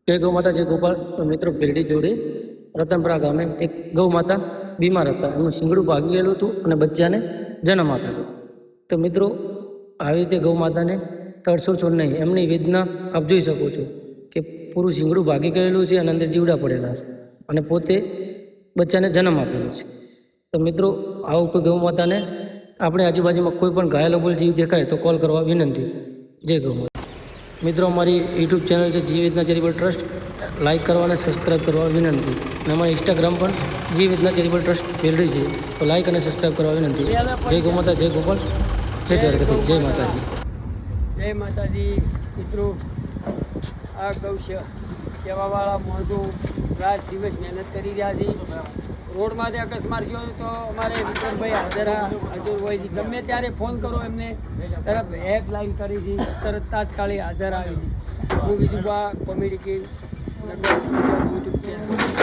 જય ગૌ માતા જય ગોપાલ. તો મિત્રો પેરડી જોડે રતનપરા ગામે એક ગૌ માતા બીમાર હતા. એમનું શિંગડું ભાગી ગયેલું હતું અને બચ્ચાને જન્મ આપેલો. તો મિત્રો આવી રીતે ગૌ માતાને તડસો નહીં, એમની વેદના આપ જોઈ શકો છો કે પૂરું શિંગડું ભાગી ગયેલું છે અને અંદર જીવડા પડેલા છે અને પોતે બચ્ચાને જન્મ આપેલો છે. તો મિત્રો આવું કોઈ ગૌ માતાને આપણે આજુબાજુમાં કોઈ પણ ઘાયલ અબોલ જીવ દેખાય તો કોલ કરવા વિનંતી. જય ગૌ માતા. મિત્રો અમારી યુટ્યુબ ચેનલ છે જીવેદના ચેરિટેબલ ટ્રસ્ટ, લાઇક કરવા અને સબસ્ક્રાઈબ કરવા વિનંતી. અને અમારી ઇન્સ્ટાગ્રામ પણ જીવેદના ચેરિટેબલ ટ્રસ્ટ પેરડી છે, તો લાઇક અને સબસ્ક્રાઈબ કરવા વિનંતી. જય ગૌ માતા, જય ગોપાલ, જય દ્વારકાધીશ, જય માતાજી. જય માતાજી. મિત્રો આ ગૌ સેવાવાળા મોઢું રાત દિવસ મહેનત કરી રહ્યા છે. રોડમાંથી અકસ્માત થયો તો અમારે વિક્રમભાઈ હાજર હોય છે. ગમે ત્યારે ફોન કરો એમને તરત હેલ્પલાઇન કરી છે, તરત તાત્કાલિક હાજર આવી છે. હું બીજું કોમેડી કે